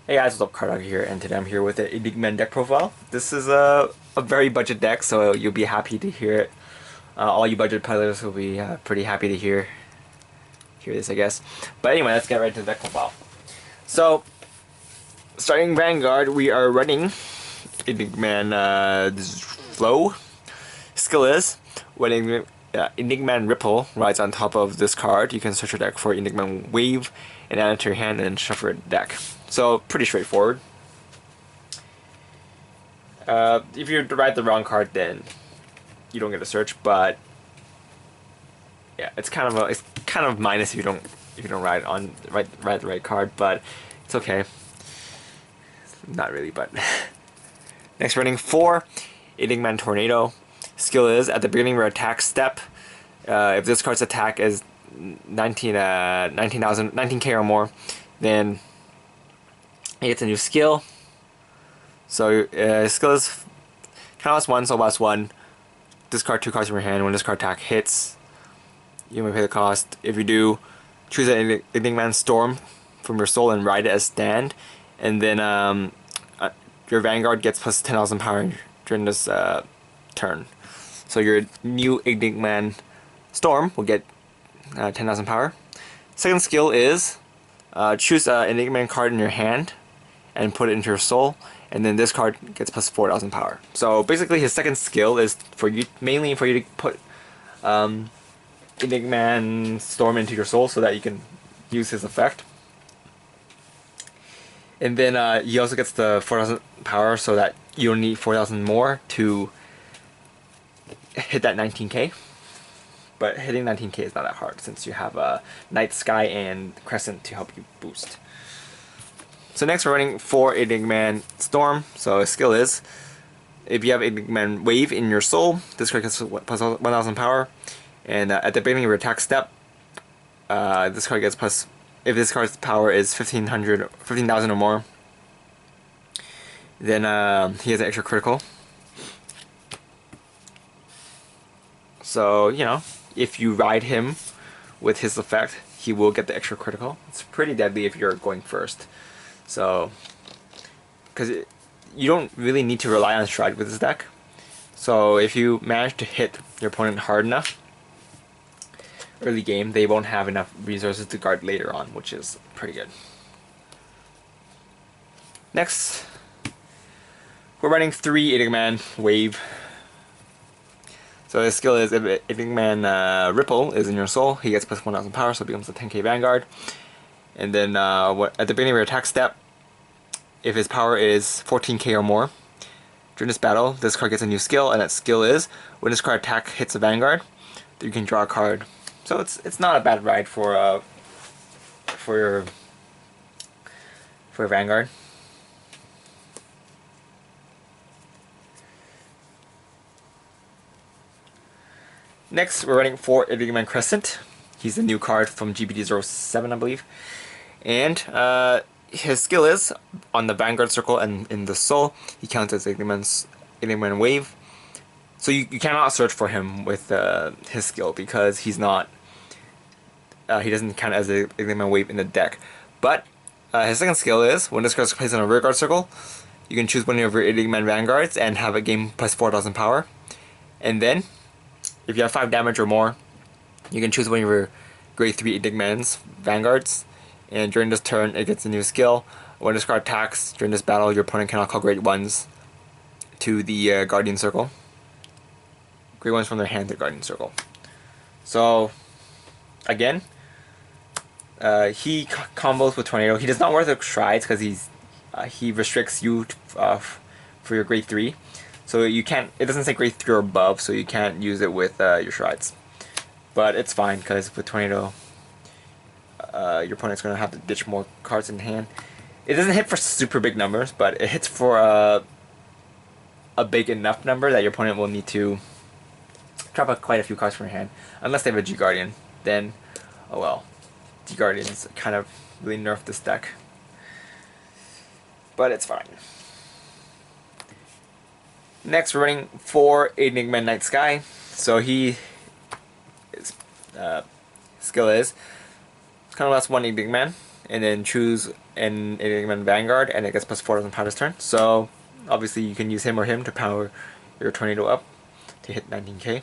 Hey guys, what's up? Cardog here, and today I'm here with the Enigmen deck profile. This is a very budget deck, so you'll be happy to hear it. All you budget players will be pretty happy to hear this, I guess. But anyway, let's get right to the deck profile. So, starting Vanguard, we are running Enigman Flow. Skill is when Enigman Ripple rides on top of this card, you can search your deck for Enigman Wave and add it to your hand and shuffle your deck. So pretty straightforward. If you write the wrong card, then you don't get a search. But yeah, it's kind of minus if you don't write the right card. But it's okay. Not really, but next running 4 Enigman Tornado. Skill is at the beginning of your attack step. If this card's attack is 19K or more, then it's a new skill. So skill is cost 1, so last 1. Discard 2 cards from your hand. When this card attack hits, you may pay the cost. If you do, choose an Enigman Storm from your soul and ride it as stand. And then your Vanguard gets plus 10,000 power during this turn. So your new Enigman Storm will get 10,000 power. Second skill is choose an Enigman card in your hand and put it into your soul, and then this card gets plus 4,000 power. So basically his second skill is mainly for you to put Enigman Storm into your soul so that you can use his effect. And then he also gets the 4,000 power so that you don't need 4,000 more to hit that 19K. But hitting 19K is not that hard since you have Night Sky and Crescent to help you boost. So next we're running 4 Enigman Storm. So his skill is, if you have Enigman Wave in your soul, this card gets plus 1,000 power. And at the beginning of your attack step, this card gets plus, if this card's power is 15,000 or more, then he has an extra critical. So, you know, if you ride him with his effect, he will get the extra critical. It's pretty deadly if you're going first. So, because you don't really need to rely on stride with this deck. So if you manage to hit your opponent hard enough early game, they won't have enough resources to guard later on, which is pretty good. Next, we're running 3 Enigman Wave. So his skill is, if Enigman Ripple is in your soul, he gets plus 1,000 power, so it becomes a 10k Vanguard. And then at the beginning of your attack step, if his power is 14k or more, during this battle, this card gets a new skill, and that skill is, when this card attack hits a Vanguard, you can draw a card. So it's not a bad ride for your Vanguard. Next, we're running 4 Enigman Crescent. He's a new card from G-BT07, I believe. And his skill is, on the Vanguard circle and in the soul, he counts as Enigman Wave. So you cannot search for him with his skill because he's not, he doesn't count as an Enigman Wave in the deck. But his second skill is, when this card is placed on a rearguard circle, you can choose one of your Enigman Vanguards and have it gain plus 4,000 power. And then, if you have 5 damage or more, you can choose one of your grade 3 Enigman's Vanguards, and during this turn it gets a new skill. When this card attacks during this battle, your opponent cannot call grade 1s to the Guardian Circle. Grade 1s from their hand to Guardian Circle. So, again, he combos with Tornado. He does not wear the strides because he restricts you for your grade 3. So you can't, it doesn't say grade 3 or above, so you can't use it with your strides. But it's fine, because with Tornado, your opponent's going to have to ditch more cards in hand. It doesn't hit for super big numbers, but it hits for a big enough number that your opponent will need to drop out quite a few cards from your hand. Unless they have a G-Guardian, then, oh well. G-Guardians kind of really nerfed this deck. But it's fine. Next, we're running 4 Enigmen Night Sky. So his skill is, kind of last 1 Enigman, and then choose and Enigmen Vanguard, and it gets plus 4,000 power this turn. So obviously you can use him or him to power your tornado up to hit 19k.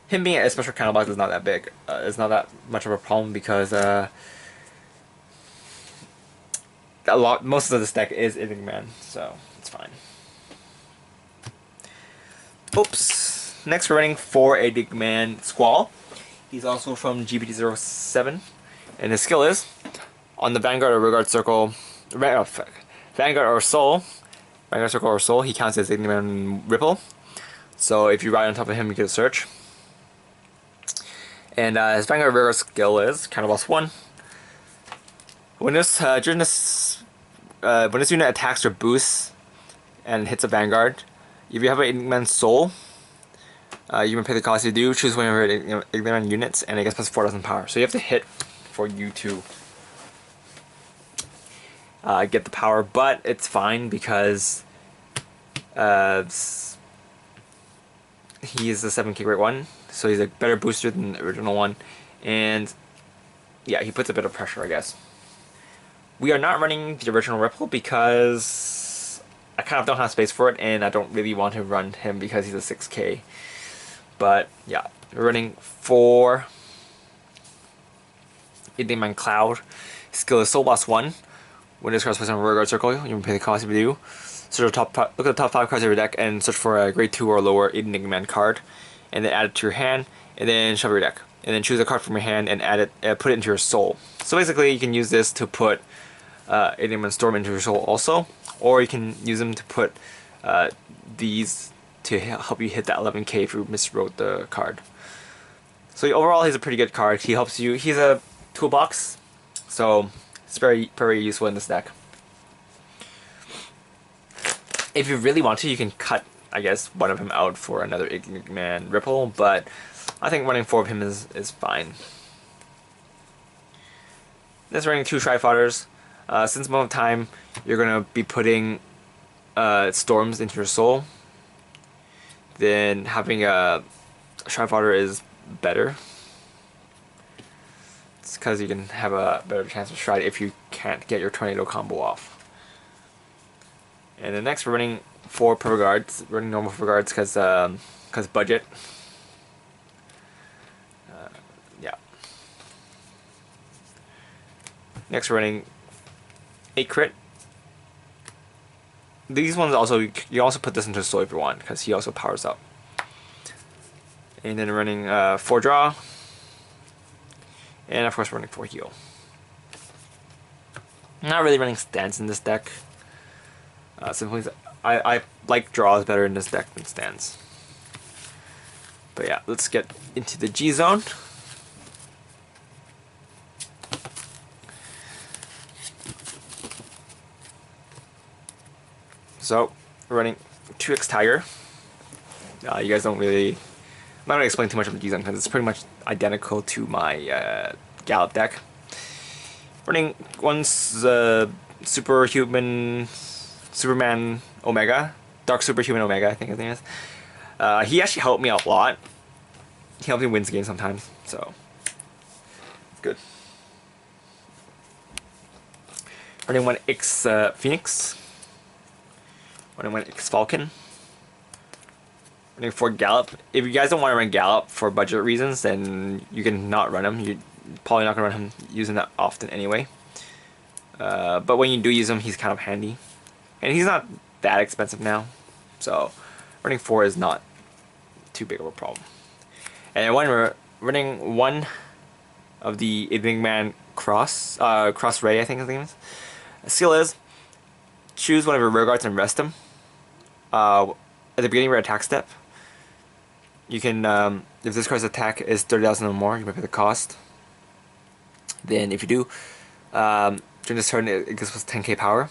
Him being a special counter box is not that big. It's not that much of a problem because most of this deck is Enigman, so it's fine. Oops. Next we're running for Enigman Squall. He's also from G-BT07, and his skill is on the Vanguard or Vanguard Circle, Vanguard or Soul, Vanguard Circle or Soul. He counts as Enigman Ripple. So if you ride on top of him, you get a search. And his Vanguard Vanguard skill is Counter Boss 1. When this when this unit attacks or boosts and hits a Vanguard, if you have an Enigman Soul, you can pay the cost you do, choose one of your Enigman units, and it gets plus 4,000 power. So you have to hit for you to get the power, but it's fine because he is the 7k rate one, so he's a better booster than the original one, and yeah, he puts a bit of pressure, I guess. We are not running the original Ripple because I kind of don't have space for it, and I don't really want to run him because he's a 6k. But yeah, we're running 4 Enigman Cloud. Skill is Soul Boss 1. When this card is on a Vanguard Circle, you can pay the cost if you do. Look at the top 5 cards of your deck and search for a grade 2 or lower Enigman card, and then add it to your hand, and then shuffle your deck, and then choose a card from your hand and add it, put it into your soul. So basically, you can use this to put Enigman Storm into your soul also, or you can use them to put these to help you hit that 11k if you miswrote the card. So overall, he's a pretty good card. He helps you. He's a toolbox, so it's very useful in this deck. If you really want to, you can cut, I guess, one of him out for another Enigman Ripple, but I think running 4 of him is fine. This running 2 Tri-Fodders. Since most of the time you're gonna be putting storms into your soul, then having a Tri-Fodder is better. It's because you can have a better chance of stride if you can't get your tornado combo off. And then next we're running 4 Purple Guards. We're running normal Purple Guards because budget. Yeah. Next we're running 8 crit. These ones also, you also put this into soul if you want, because he also powers up. And then running 4 draw. And of course running 4 heal. Not really running stands in this deck. Simply, I like draws better in this deck than stands. But yeah, let's get into the G zone. So, we're running 2x Tiger. You guys don't really... I'm not going to explain too much of the G zone because it's pretty much identical to my Gallop deck. Running one Superman Omega. Dark Superhuman Omega, I think his name is. He actually helped me out a lot. He helped me win games sometimes, so it's good. Running one X Phoenix. Running one X Falcon. Running 4 Gallop. If you guys don't want to run Gallop for budget reasons, then you can not run him. You're probably not going to run him using that often anyway. But when you do use him, he's kind of handy. And he's not that expensive now. So running 4 is not too big of a problem. And when we're running 1 of the Enigman Cross Ray, I think his name is. Skill is choose one of your rear guards and rest him. At the beginning of your attack step, you can, if this card's attack is 30,000 or more, you might pay the cost. Then if you do, during this turn it gives us 10k power.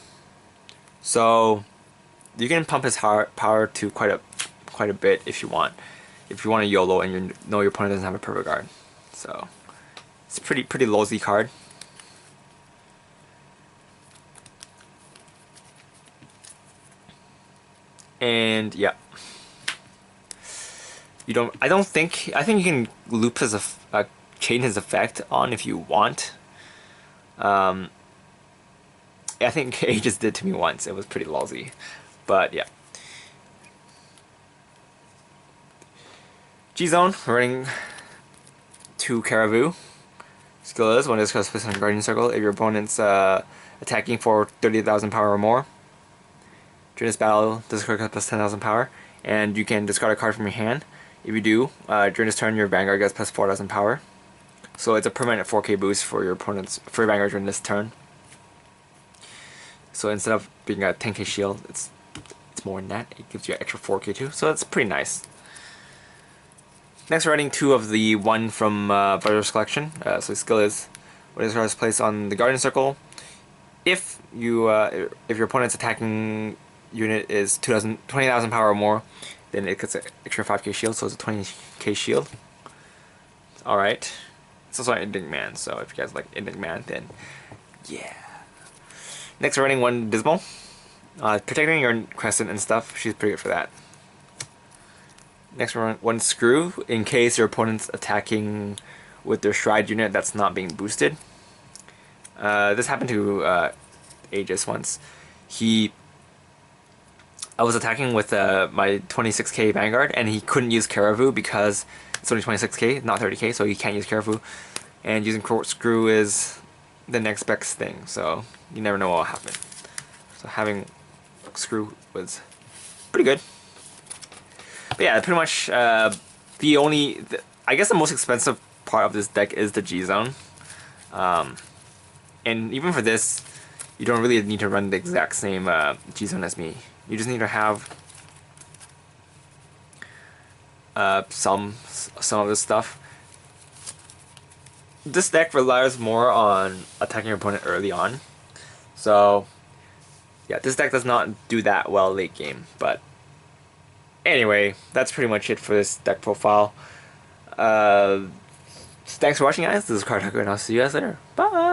So you can pump his power to quite a bit if you want. If you want a YOLO and you know your opponent doesn't have a Purple Guard. So it's a pretty lousy card. And yeah, you don't. I think you can loop his chain his effect on if you want. I think Aegis did to me once. It was pretty lousy. But yeah. G-Zone, running 2 Caribou. Skill is, when this card is placed on Guardian Circle, if your opponent's attacking for 30,000 power or more, during this battle, this card gets plus 10,000 power, and you can discard a card from your hand. If you do, during this turn, your Vanguard gets plus 4,000 power. So it's a permanent 4K boost for your Vanguard during this turn. So instead of being a 10K shield, it's more than that. It gives you an extra 4K too, so it's pretty nice. Next, we're running 2 of the one from Violet's collection. So skill is, when this card is placed on the Guardian Circle, if your opponent's attacking unit is 20,000 power or more, then it gets an extra 5K shield, so it's a 20K shield. Alright. It's also an Enigman, so if you guys like Enigman, then yeah. Next, we're running 1 Dismal. Protecting your Crescent and stuff, she's pretty good for that. Next, we're running 1 Screw, in case your opponent's attacking with their Stride unit that's not being boosted. This happened to Aegis once. I was attacking with my 26k Vanguard, and he couldn't use Caribou because it's only 26k, not 30k, so he can't use Caribou. And using Screw is the next best thing, so you never know what will happen. So having Screw was pretty good. But yeah, pretty much I guess the most expensive part of this deck is the G-Zone. And even for this, you don't really need to run the exact same G-Zone as me. You just need to have some of this stuff. This deck relies more on attacking your opponent early on. So yeah, this deck does not do that well late game. But anyway, that's pretty much it for this deck profile. Thanks for watching, guys. This is Cardfight, and I'll see you guys later. Bye!